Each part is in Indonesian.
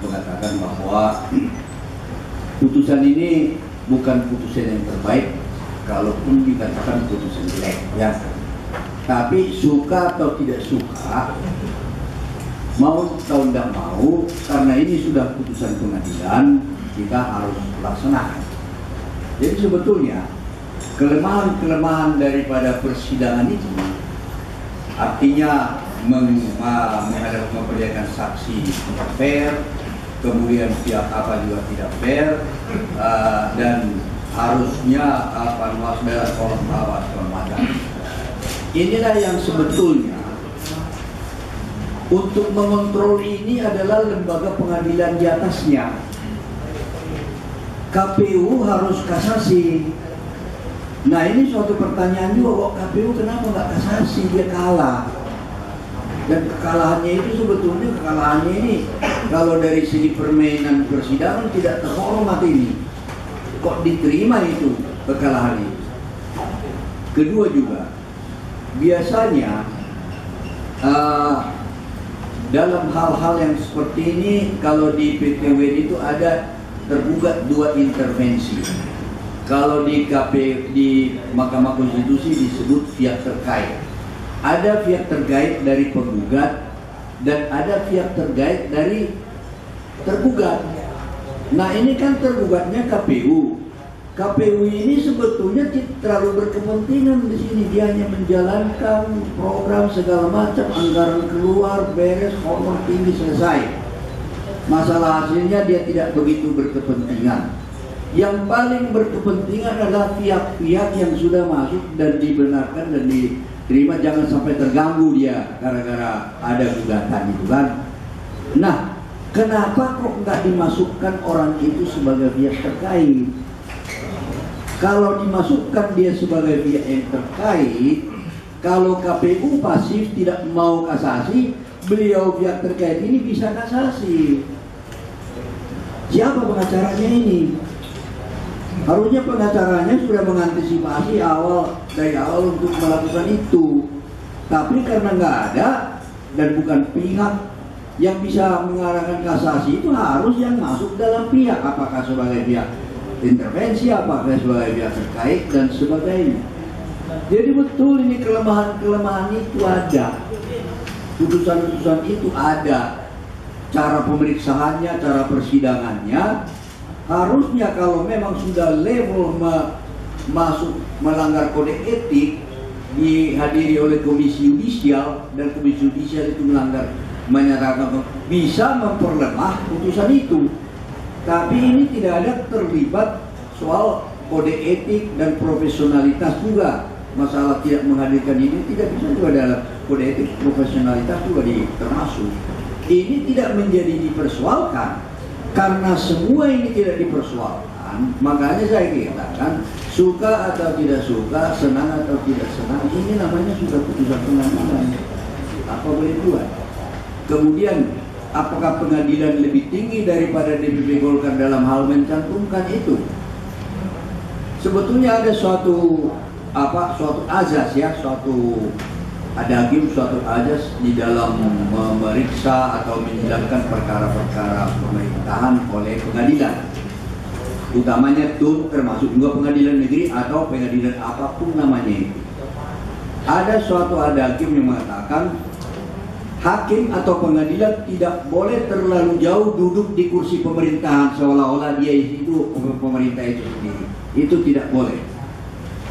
mengatakan bahwa putusan ini bukan putusan yang terbaik, kalaupun dikatakan putusan jelek, ya. Tapi suka atau tidak suka, mau atau tidak mau, karena ini sudah putusan pengadilan, kita harus laksanakan. Jadi sebetulnya kelemahan-kelemahan daripada persidangan itu, artinya memperlihatkan saksi tidak fair, kemudian pihak apa juga tidak fair, dan harusnya dalam kolom bawah segala macam. Inilah yang sebetulnya untuk mengontrol ini adalah lembaga pengadilan di atasnya. KPU harus kasasi. Nah, ini suatu pertanyaan juga, kok KPU kenapa nggak kasasi, dia kalah. Dan kekalahannya itu sebetulnya kekalahannya ini kalau dari segi permainan persidangan tidak terhormat ini. Kok diterima itu kekalahan itu? Kedua juga, biasanya dalam hal-hal yang seperti ini, kalau di PTWN itu ada tergugat dua intervensi. Kalau di Mahkamah Konstitusi disebut pihak terkait. Ada pihak terkait dari penggugat dan ada pihak terkait dari tergugat. Nah, ini kan tergugatnya KPU. KPU ini sebetulnya tidak terlalu berkepentingan di sini. Dia hanya menjalankan program segala macam, anggaran keluar, beres, honor tinggi, selesai. Masalah hasilnya dia tidak begitu berkepentingan. Yang paling berkepentingan adalah pihak-pihak yang sudah masuk dan dibenarkan dan diterima, jangan sampai terganggu dia gara-gara ada gugatan itu kan. Nah, kenapa kok nggak dimasukkan orang itu sebagai pihak terkait? Kalau dimasukkan dia sebagai pihak yang terkait, kalau KPU pasif tidak mau kasasi, beliau pihak terkait ini bisa kasasi. Siapa pengacaranya ini? Harusnya pengacaranya sudah mengantisipasi dari awal untuk melakukan itu. Tapi karena nggak ada dan bukan pihak yang bisa mengarahkan kasasi, itu harus yang masuk dalam pihak, apakah sebagai pihak intervensi, apakah sebagai pihak terkait dan sebagainya. Jadi betul ini kelemahan-kelemahan itu ada, putusan-putusan itu ada, cara pemeriksaannya, cara persidangannya. Harusnya kalau memang sudah level masuk melanggar kode etik, dihadiri oleh komisi yudisial, dan komisi yudisial itu menyatakan bisa memperlemah putusan itu. Tapi ini tidak ada terlibat soal kode etik dan profesionalitas juga. Masalah tidak menghadirkan ini tidak bisa juga dalam kode etik, profesionalitas juga termasuk. Ini tidak menjadi dipersoalkan. Karena semua ini tidak dipersoalkan, makanya saya katakan suka atau tidak suka, senang atau tidak senang, ini namanya sudah putusan pengadilan. Apa boleh buat? Kemudian, apakah pengadilan lebih tinggi daripada DPP Golkar dalam hal mencantumkan itu? Sebetulnya ada suatu azas ya, ada hakim suatu azas di dalam memeriksa atau menjalankan perkara-perkara pemerintahan oleh pengadilan, utamanya itu termasuk juga pengadilan negeri atau pengadilan apapun namanya. Ada hakim yang mengatakan hakim atau pengadilan tidak boleh terlalu jauh duduk di kursi pemerintahan seolah-olah dia itu pemerintah itu sendiri. Itu tidak boleh.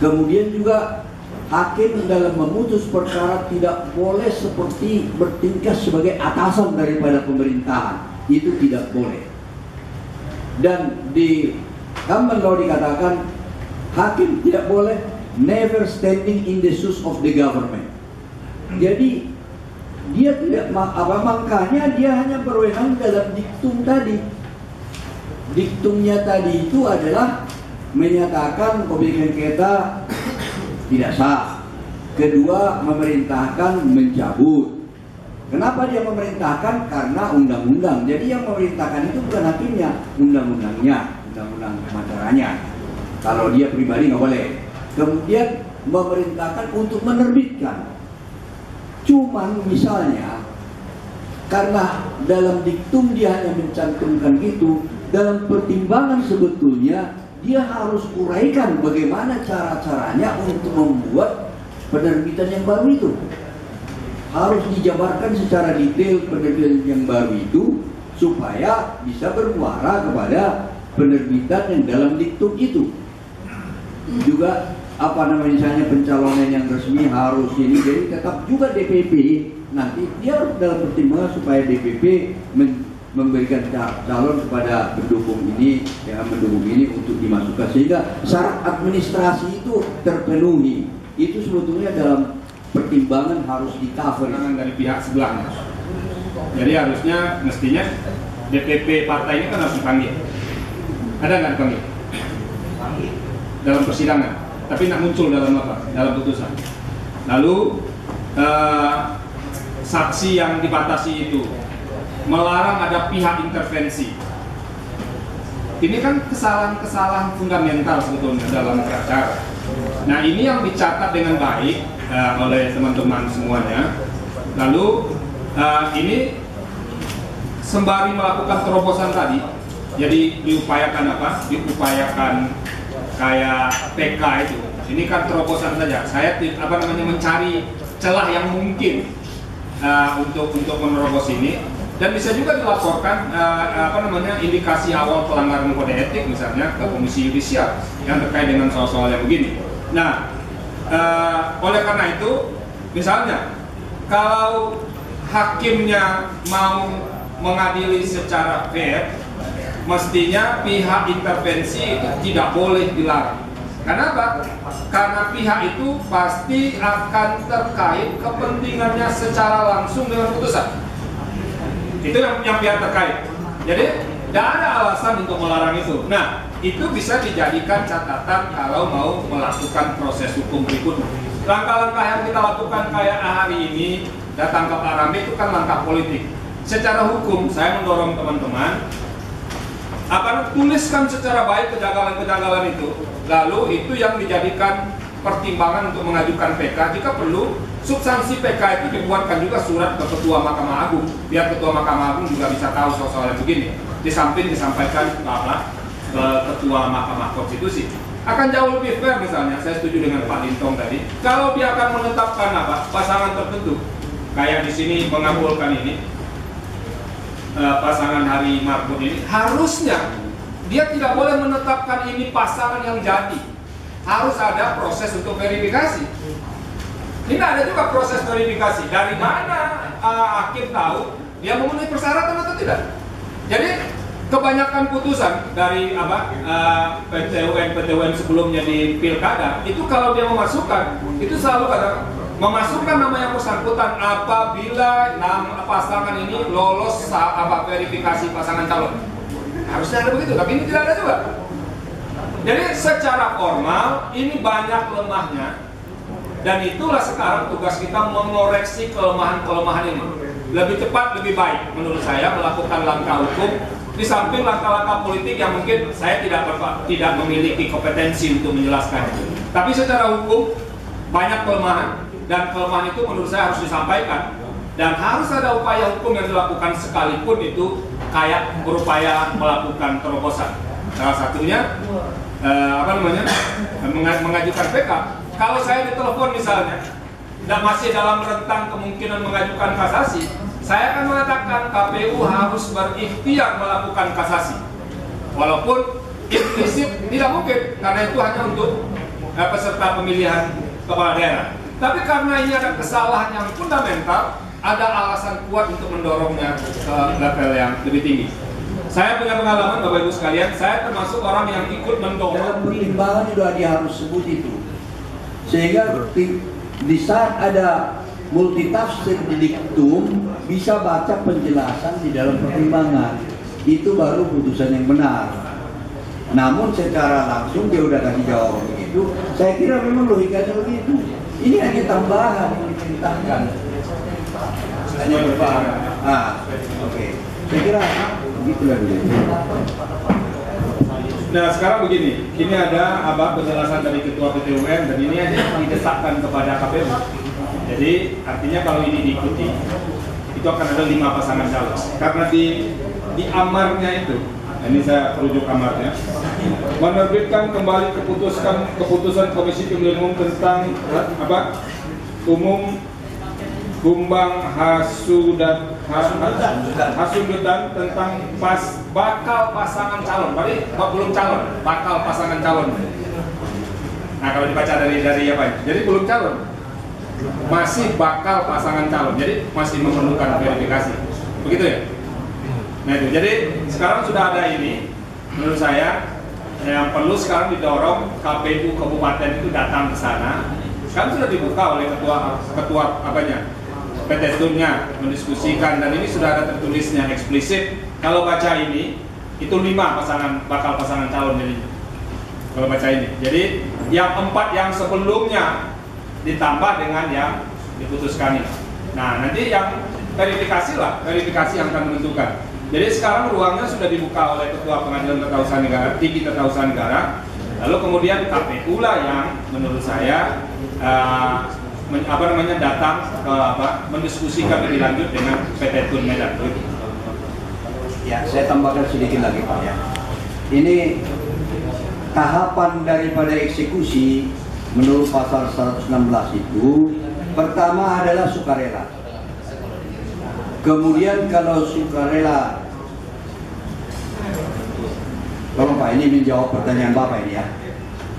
Kemudian juga hakim dalam memutus perkara tidak boleh seperti bertingkah sebagai atasan daripada pemerintahan. Itu tidak boleh. Dan di common law dikatakan hakim tidak boleh never standing in the shoes of the government. Jadi dia tidak makanya dia hanya berwenang dalam diktum tadi. Diktumnya tadi itu adalah menyatakan pemilihan sengketa tidak sah. Kedua, memerintahkan mencabut. Kenapa dia memerintahkan? Karena undang-undang. Jadi yang memerintahkan itu bukan hakimnya, undang-undangnya, undang-undang acaranya. Kalau dia pribadi nggak boleh. Kemudian memerintahkan untuk menerbitkan. Cuman misalnya karena dalam diktum dia hanya mencantumkan gitu, dalam pertimbangan sebetulnya dia harus uraikan bagaimana cara-caranya untuk membuat penerbitan yang baru itu. Harus dijabarkan secara detail penerbitan yang baru itu supaya bisa bermuara kepada penerbitan yang dalam diktum itu. Juga misalnya pencalonan yang resmi harus ini, jadi tetap juga DPP nanti dia harus dalam pertimbangan supaya DPP memberikan calon kepada pendukung ini, ya, mendukung ini untuk dimasukkan sehingga syarat administrasi itu terpenuhi. Itu sebetulnya dalam pertimbangan harus di cover dari pihak sebelahnya. Jadi harusnya mestinya DPP partai ini kan harus dipanggil. Ada nggak dipanggil? Dalam persidangan, tapi nggak muncul dalam apa? Dalam putusan. Lalu saksi yang dibatasi itu melarang ada pihak intervensi. Ini kan kesalahan-kesalahan fundamental sebetulnya dalam beracara. Nah, ini yang dicatat dengan baik oleh teman-teman semuanya. Lalu ini sembari melakukan terobosan tadi, jadi diupayakan apa? Diupayakan kayak PK itu. Ini kan terobosan saja. Saya mencari celah yang mungkin untuk menerobos ini, dan bisa juga dilaporkan indikasi awal pelanggaran kode etik misalnya ke Komisi Yudisial yang terkait dengan soal-soal yang begini. Nah, oleh karena itu, misalnya kalau hakimnya mau mengadili secara fair, mestinya pihak intervensi itu tidak boleh dilarang. Kenapa? Karena pihak itu pasti akan terkait kepentingannya secara langsung dengan putusan. Itu yang pihak terkait. Jadi tidak ada alasan untuk melarang itu. Nah, itu bisa dijadikan catatan kalau mau melakukan proses hukum berikutnya. Langkah-langkah yang kita lakukan kayak hari ini datang ke Pak Rambe itu kan langkah politik. Secara hukum saya mendorong teman-teman tuliskan secara baik kejanggalan-kejanggalan itu, lalu itu yang dijadikan pertimbangan untuk mengajukan PK. Jika perlu, substansi PK itu dibuatkan juga surat ke Ketua Mahkamah Agung, biar Ketua Mahkamah Agung juga bisa tahu soal-soal yang begini. Di samping disampaikan ke Ketua Mahkamah Konstitusi. Akan jauh lebih fair misalnya, saya setuju dengan Pak Lintong tadi, kalau dia akan menetapkan pasangan tertentu, kayak di sini mengabulkan ini, pasangan Hari Marbun ini, harusnya dia tidak boleh menetapkan ini pasangan yang jadi. Harus ada proses untuk verifikasi. Ini ada juga proses verifikasi. Dari mana hakim tahu dia memenuhi persyaratan atau tidak? Jadi kebanyakan putusan dari PT UN sebelumnya di pilkada itu kalau dia memasukkan itu selalu kata memasukkan nama yang bersangkutan apabila nama pasangan ini lolos verifikasi pasangan calon. Harusnya ada begitu, tapi ini tidak ada juga. Jadi secara formal ini banyak lemahnya, dan itulah sekarang tugas kita mengoreksi kelemahan-kelemahan ini. Lebih cepat, lebih baik menurut saya melakukan langkah hukum di samping langkah-langkah politik yang mungkin saya tidak memiliki kompetensi untuk menjelaskan. Tapi secara hukum banyak kelemahan. Dan kelemahan itu menurut saya harus disampaikan, dan harus ada upaya hukum yang dilakukan sekalipun itu kayak berupaya melakukan terobosan. Salah satunya mengajukan PK. Kalau saya ditelepon misalnya dan masih dalam rentang kemungkinan mengajukan kasasi, saya akan mengatakan KPU harus berikhtiar melakukan kasasi, walaupun implisit tidak mungkin karena itu hanya untuk peserta pemilihan kepala daerah. Tapi karena ini ada kesalahan yang fundamental, ada alasan kuat untuk mendorongnya ke level yang lebih tinggi. Saya punya pengalaman, Bapak Ibu sekalian, saya termasuk orang yang ikut mendorong. Dalam pertimbangan juga dia harus sebut itu. Sehingga di saat ada multitafsir di diktum, bisa baca penjelasan di dalam pertimbangan. Itu baru putusan yang benar. Namun secara langsung dia udah kasih jawaban begitu. Saya kira memang logikanya begitu. Ini hanya tambahan yang diperintahkan. Hanya berbahan. Oke. Saya kira begitulah dulu. Nah, sekarang begini. Ini ada penjelasan dari Ketua PT UN, dan ini aja didesakkan kepada KPU. Jadi artinya kalau ini diikuti, itu akan ada 5 pasangan calon. Karena di amarnya itu, ini saya rujuk amarnya, menerbitkan kembali keputusan Komisi Pemilihan Umum tentang umum Gumbang Hasundutan tentang bakal pasangan calon. Berarti belum calon, bakal pasangan calon. Nah, kalau dibaca dari apa ini? Jadi belum calon, masih bakal pasangan calon. Jadi masih memerlukan verifikasi. Begitu ya? Nah itu. Jadi sekarang sudah ada ini. Menurut saya yang perlu sekarang didorong KPU kabupaten itu datang ke sana. Sekarang sudah dibuka oleh ketua PT Tunnya mendiskusikan, dan ini sudah ada tertulisnya eksplisit. Kalau baca ini itu 5 bakal pasangan calon jadi. Kalau baca ini, jadi yang 4 yang sebelumnya ditambah dengan yang diputuskan ini. Nah nanti yang verifikasi yang akan menentukan. Jadi sekarang ruangnya sudah dibuka oleh Ketua Pengadilan Tata Usaha Negara, Tinggi Tata Usaha Negara. Lalu kemudian KPU lah yang menurut saya datang ke mendiskusikan lebih lanjut dengan PT Tun Medan. Ya, saya tambahkan sedikit lagi Pak ya. Ini tahapan daripada eksekusi menurut pasal 116 itu pertama adalah sukarela. Kemudian kalau sukarela, tolong Pak, ini menjawab pertanyaan Bapak ini ya.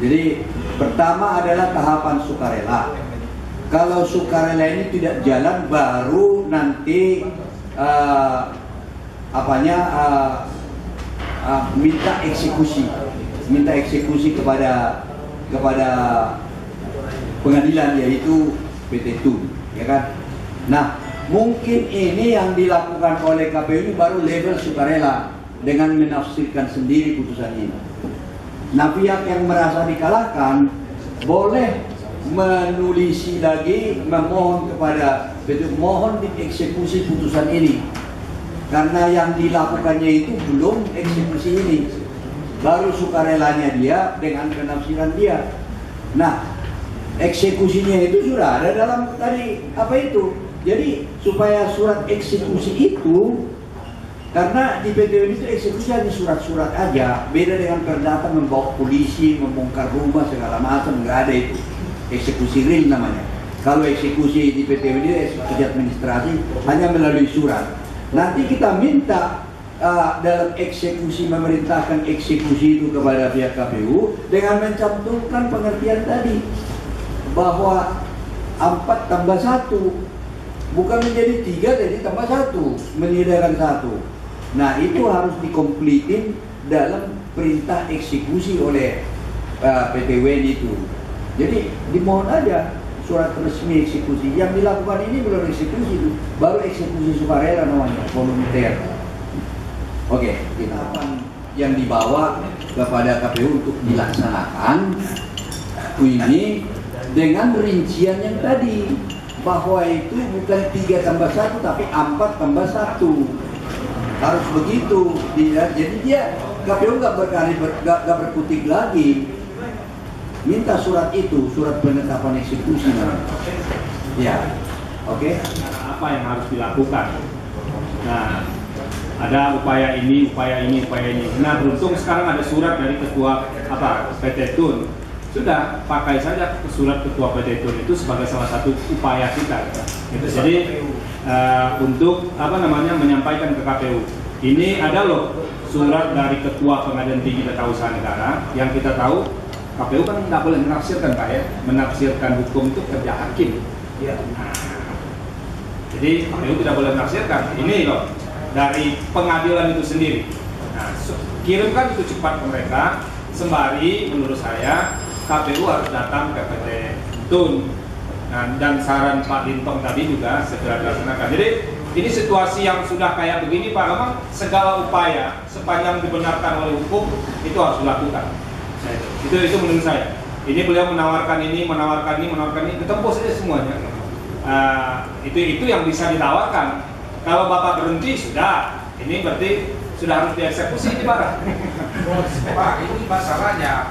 Jadi pertama adalah tahapan sukarela. Kalau sukarela ini tidak jalan, baru nanti minta eksekusi kepada pengadilan, yaitu PT Tun, ya kan? Nah, mungkin ini yang dilakukan oleh KPU ini baru level sukarela dengan menafsirkan sendiri putusan ini. Nah, pihak yang merasa dikalahkan boleh menulisi lagi, memohon kepada PT Tun, mohon dieksekusi putusan ini, karena yang dilakukannya itu belum eksekusi ini, baru sukarelanya dia dengan penafsiran dia. Nah, eksekusinya itu sudah ada dalam tadi jadi supaya surat eksekusi itu, karena di PT Tun itu eksekusi hanya surat-surat aja, beda dengan perdata membawa polisi, membongkar rumah segala macam, nggak ada itu. Eksekusi real namanya. Kalau eksekusi di PT Tun itu eksekusi administrasi hanya melalui surat. Nanti kita minta dalam eksekusi, memerintahkan eksekusi itu kepada pihak KPU dengan mencantumkan pengertian tadi bahwa 4 tambah 1 bukan menjadi 3, jadi tambah 1, menyediakan 1. Nah, itu harus dikompletin dalam perintah eksekusi oleh PT WN itu. Jadi dimohon aja surat resmi eksekusi. Yang dilakukan ini belum eksekusi itu, baru eksekusi sukarela namanya, volunteer. Oke, tahapan yang dibawa kepada KPU untuk dilaksanakan ini dengan rincian yang tadi, bahwa itu bukan 3 tambah 1 tapi 4 tambah 1. Harus begitu. Jadi dia KPU nggak berkutik lagi. Minta surat itu, surat penetapan eksekusi namanya. Ya, oke. Apa yang harus dilakukan? Nah, ada upaya ini. Nah, beruntung sekarang ada surat dari ketua PT Tun. Sudah, pakai saja surat ketua PT Tun itu sebagai salah satu upaya kita. Gitu. Jadi untuk menyampaikan ke KPU. Ini ada loh surat dari Ketua Pengadilan Tinggi Tata Usaha Negara, yang kita tahu KPU kan nggak boleh menafsirkan Pak ya, menafsirkan hukum itu kerja hakim. Ya. Nah, jadi KPU tidak boleh menafsirkan. Ini loh dari pengadilan itu sendiri. Nah, kirimkan itu cepat ke mereka. Sembari menurut saya KPU harus datang ke PT Tun. Nah, dan saran Pak Lintong tadi juga segera dilaksanakan. Jadi ini situasi yang sudah kayak begini Pak, memang segala upaya sepanjang dibenarkan oleh hukum itu harus dilakukan. Nah, itu menurut saya. Ini beliau menawarkan ini, ditembus saja semuanya. Itu yang bisa ditawarkan. Kalau Bapak berhenti sudah, ini berarti sudah harus dieksekusi ini barang. Pak, ini masalahnya.